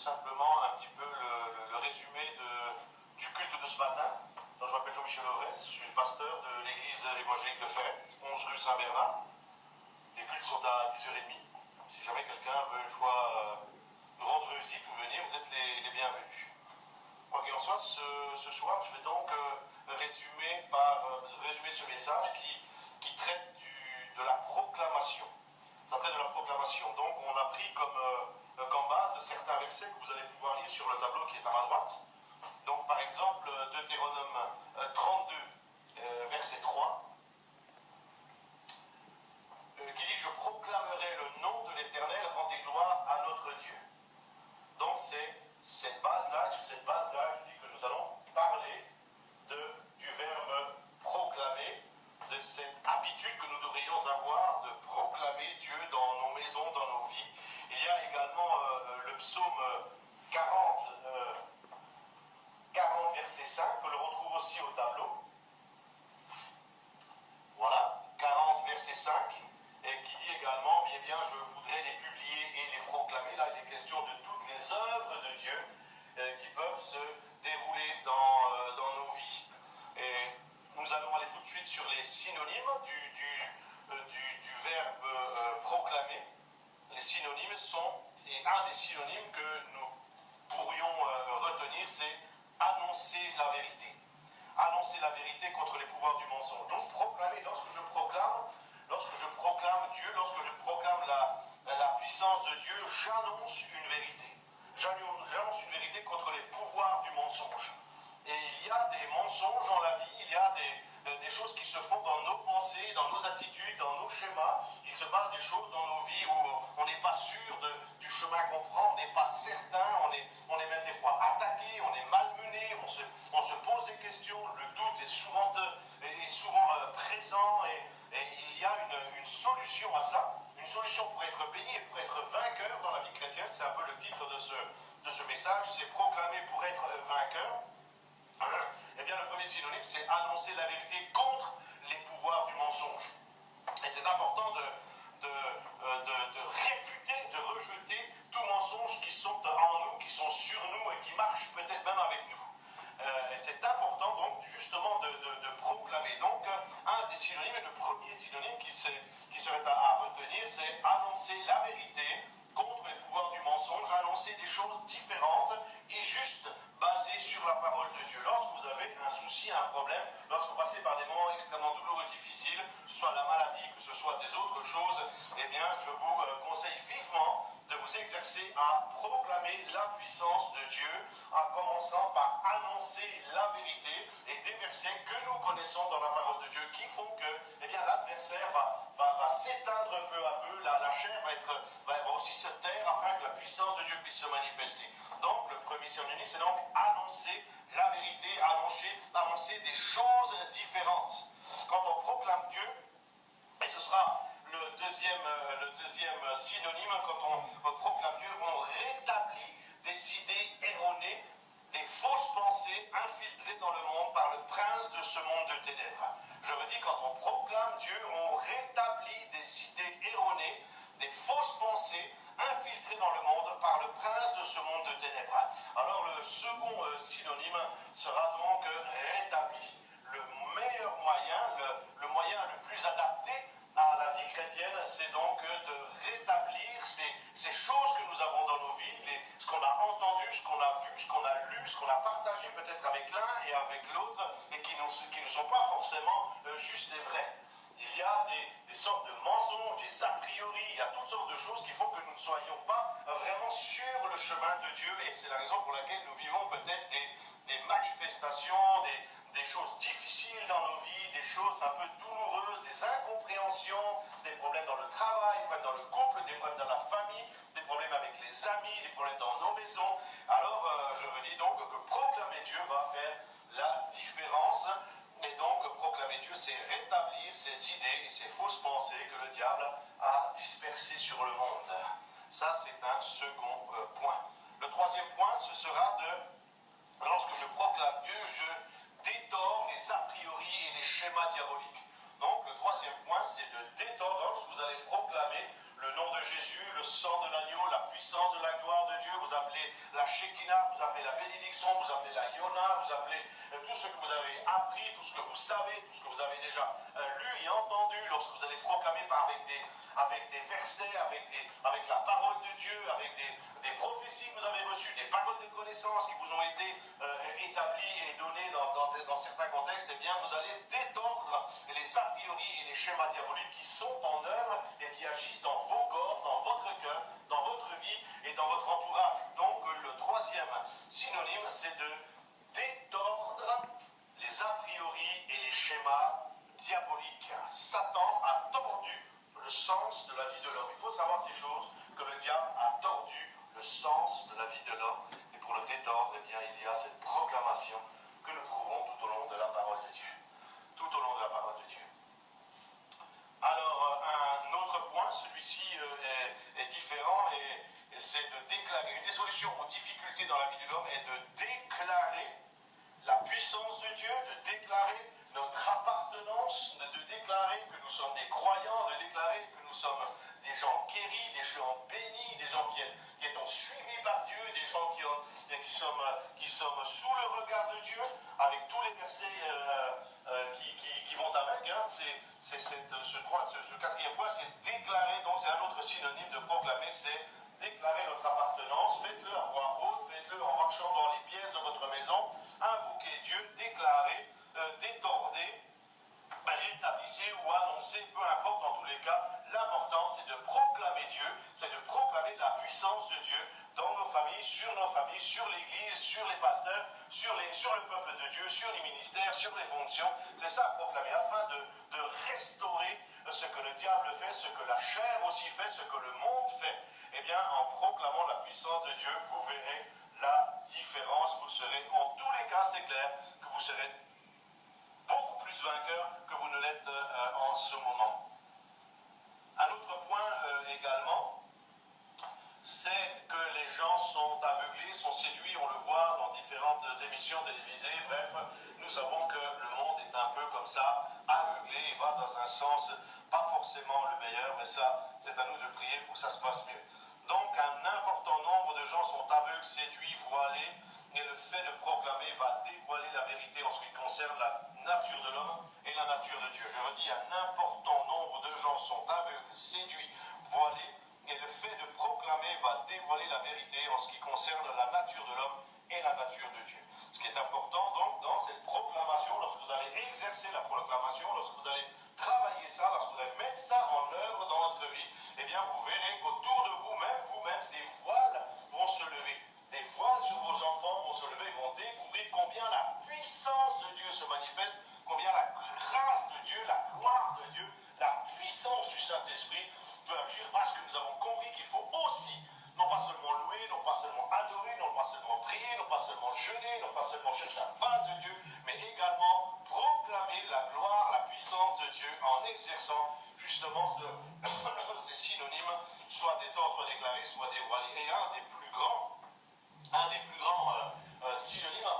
simplement un petit peu le résumé du culte de ce matin. Donc, je m'appelle Jean-Michel Auvres, je suis le pasteur de l'église évangélique de Ferrette, 11 rue Saint-Bernard. Les cultes sont à 10h30. Si jamais quelqu'un veut une fois nous rendre visite ou venir, vous êtes les bienvenus. Quoi qu'il en soit, ce soir, je vais donc résumer ce message qui traite de la proclamation. Ça traite de la proclamation. Donc, on a pris comme base certains versets que vous allez pouvoir lire sur le tableau qui est à ma droite. Donc, par exemple, Deutéronome 32, verset 3, qui dit « Je proclamerai le nom de l'Éternel, rendez gloire à notre Dieu ». Donc, c'est cette base-là, je dis que nous allons parler du verbe proclamer, de cette habitude que nous devrions avoir de proclamer Dieu dans nos maisons, dans nos vies. Il y a également le psaume 40, verset 5, que l'on retrouve aussi au tableau. Voilà, 40, verset 5, et qui dit également, eh bien, je voudrais les publier et les proclamer. Là, il est question de toutes les œuvres de Dieu qui peuvent se dérouler dans nos vies. Et nous allons aller tout de suite sur les synonymes du verbe proclamer. Les synonymes sont, et un des synonymes que nous pourrions retenir, c'est annoncer la vérité. Annoncer la vérité contre les pouvoirs du mensonge. Donc proclamer, lorsque je proclame Dieu, lorsque je proclame la puissance de Dieu, j'annonce une vérité. J'annonce une vérité contre les pouvoirs du mensonge. Et il y a des mensonges dans la vie, il y a des choses qui se font dans nos pensées, dans nos attitudes, dans nos schémas. Il se passe des choses dans nos vies où on n'est pas sûr du chemin qu'on prend, on n'est pas certain, on est même des fois attaqué, on est malmené, on se pose des questions, le doute est souvent présent et il y a une solution à ça, une solution pour être béni et pour être vainqueur dans la vie chrétienne. C'est un peu le titre de ce message, c'est proclamer pour être vainqueur. Eh bien, le premier synonyme, c'est annoncer la vérité contre les pouvoirs du mensonge. Et c'est important de réfuter, de rejeter tout mensonge qui sont en nous, qui sont sur nous et qui marchent peut-être même avec nous. Et c'est important donc justement de proclamer. Donc, un des synonymes, et le premier synonyme qui serait à retenir, c'est annoncer la vérité contre les pouvoirs du mensonge, annoncer des choses différentes et justes, basées sur la parole de Dieu. Lorsque vous avez un souci, un problème, lorsque vous passez par des moments extrêmement douloureux et difficiles, que ce soit la maladie, que ce soit des autres choses, eh bien, je vous conseille vivement de vous exercer à proclamer la puissance de Dieu, en commençant par annoncer la vérité et des versets que nous connaissons dans la parole de Dieu qui font que, eh bien, l'adversaire va s'éteindre peu à peu, la chair va aussi se taire afin que la puissance de Dieu puisse se manifester. Donc, le premier synonyme, c'est donc annoncer la vérité, annoncer des choses différentes. Quand on proclame Dieu, et ce sera le deuxième synonyme, quand on proclame Dieu, on rétablit des idées erronées, des fausses pensées infiltrées dans le monde par le prince de ce monde de ténèbres. Je redis, quand on proclame Dieu, on rétablit des idées erronées, des fausses pensées infiltrées dans le monde par le prince de ce monde de ténèbres. Alors le second synonyme sera donc rétabli. Le meilleur moyen, le moyen le plus adapté à la vie chrétienne, c'est donc de rétablir ces choses que nous avons dans nos vies, ce qu'on a entendu, ce qu'on a vu, ce qu'on a lu, ce qu'on a partagé peut-être avec l'un et avec l'autre, et qui ne sont pas forcément justes et vrais. Il y a des sortes de mensonges, des a priori, il y a toutes sortes de choses qui font que nous ne soyons pas vraiment sur le chemin de Dieu, et c'est la raison pour laquelle nous vivons peut-être des manifestations, des choses difficiles dans nos vies, des choses un peu douloureuses, des incompréhensions, des problèmes dans le travail, des problèmes dans le couple, des problèmes dans la famille, des problèmes avec les amis, des problèmes dans nos maisons. Alors, je veux dire donc que proclamer Dieu va faire la différence. Et donc, proclamer Dieu, c'est rétablir ces idées et ces fausses pensées que le diable a dispersées sur le monde. Ça, c'est un second point. Le troisième point, ce sera lorsque je proclame Dieu, je détord les a priori et les schémas diaboliques. Donc le troisième point, c'est de détendre. Lorsque vous allez proclamer le nom de Jésus, le sang de l'agneau, la puissance de la gloire de Dieu, vous appelez la Shekinah, vous appelez la bénédiction, vous appelez la Yona, vous appelez tout ce que vous avez appris, tout ce que vous savez, tout ce que vous avez déjà lu et entendu, lorsque vous allez proclamer avec des versets, avec la parole de Dieu, avec des prophéties que vous avez reçues, des paroles de connaissance qui vous ont été établies et données dans certains contextes, eh bien vous allez détendre les a priori et les schémas diaboliques qui sont en œuvre et qui agissent dans vos corps, dans votre cœur, dans votre vie et dans votre entourage. Donc le troisième synonyme, c'est de détordre les a priori et les schémas diaboliques. Satan a tordu le sens de la vie de l'homme. Il faut savoir ces choses, que le diable a tordu le sens de la vie de l'homme. Et pour le détordre, eh bien, il y a cette proclamation que nous trouvons tout au long de la parole de Dieu. Tout au long de la parole de Dieu. Alors, un autre point, celui-ci est différent, et c'est de déclarer. Une des solutions aux difficultés dans la vie de l'homme est de déclarer la puissance de Dieu, de déclarer notre appartenance, de déclarer que nous sommes des croyants, de déclarer que nous sommes des gens guéris, des gens bénis, des gens qui sont suivis par Dieu, des gens qui sommes sous le regard de Dieu, avec tous les versets qui vont avec. Hein. Ce quatrième point, c'est déclarer, donc c'est un autre synonyme de proclamer, c'est déclarer notre appartenance. Faites-le à voix haute, faites-le en marchant dans les pièces de votre maison, invoquez Dieu, déclarez, détordez, rétablissez ou annoncez, peu importe, en tous les cas, l'important c'est de proclamer Dieu, c'est de proclamer la puissance de Dieu dans nos familles, sur l'église, sur les pasteurs, sur le peuple de Dieu, sur les ministères, sur les fonctions. C'est ça à proclamer, afin de restaurer ce que le diable fait, ce que la chair aussi fait, ce que le monde fait. Eh bien, en proclamant la puissance de Dieu, vous verrez la différence. Vous serez, en tous les cas, c'est clair, que vous serez beaucoup plus vainqueur que vous ne l'êtes en ce moment. Un autre point également, c'est que les gens sont aveuglés, sont séduits, on le voit dans différentes émissions télévisées. Bref, nous savons que le monde est un peu comme ça, aveuglé, et va dans un sens pas forcément le meilleur, mais ça, c'est à nous de prier pour que ça se passe mieux. Donc, un important nombre de gens sont aveugles, séduits, voilés, et le fait de proclamer va dévoiler la vérité en ce qui concerne la nature de l'homme et la nature de Dieu. Je redis, un important nombre de gens sont aveugles, séduits, voilés, et le fait de proclamer va dévoiler la vérité en ce qui concerne la nature de l'homme et la nature de Dieu. Ce qui est important, donc, dans cette proclamation, lorsque vous allez exercer la proclamation, lorsque vous allez travailler ça, lorsque vous allez mettre ça en œuvre dans votre vie, eh bien, vous verrez qu'autour de vous-même, des voiles vont se lever. Des voiles sur vos enfants vont se lever, vont découvrir combien la puissance de Dieu se manifeste, combien la grâce de Dieu, la gloire de Dieu, la puissance du Saint-Esprit peut agir, parce que nous avons compris qu'il faut aussi, non pas seulement louer, non pas seulement adorer, non pas seulement prier, non pas seulement jeûner, non pas seulement chercher la face de Dieu, mais également proclamer la gloire, la puissance de Dieu en exerçant justement ces synonymes, soit détendre, déclarer, soit dévoiler. Et un des plus grands synonymes, à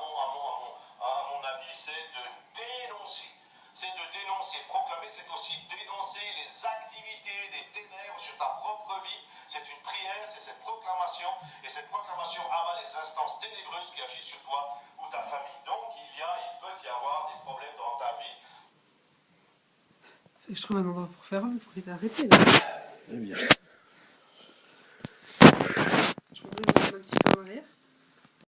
mon avis, c'est de dénoncer. C'est de dénoncer. Proclamer, c'est aussi dénoncer les activités des ténèbres sur ta propre vie. C'est une prière, c'est cette proclamation. Et cette proclamation abat les instances ténébreuses qui agissent sur toi ou ta famille. Donc, il peut y avoir des problèmes dans ta vie. Je trouve un endroit pour faire un, pour arrêter là. Eh bien.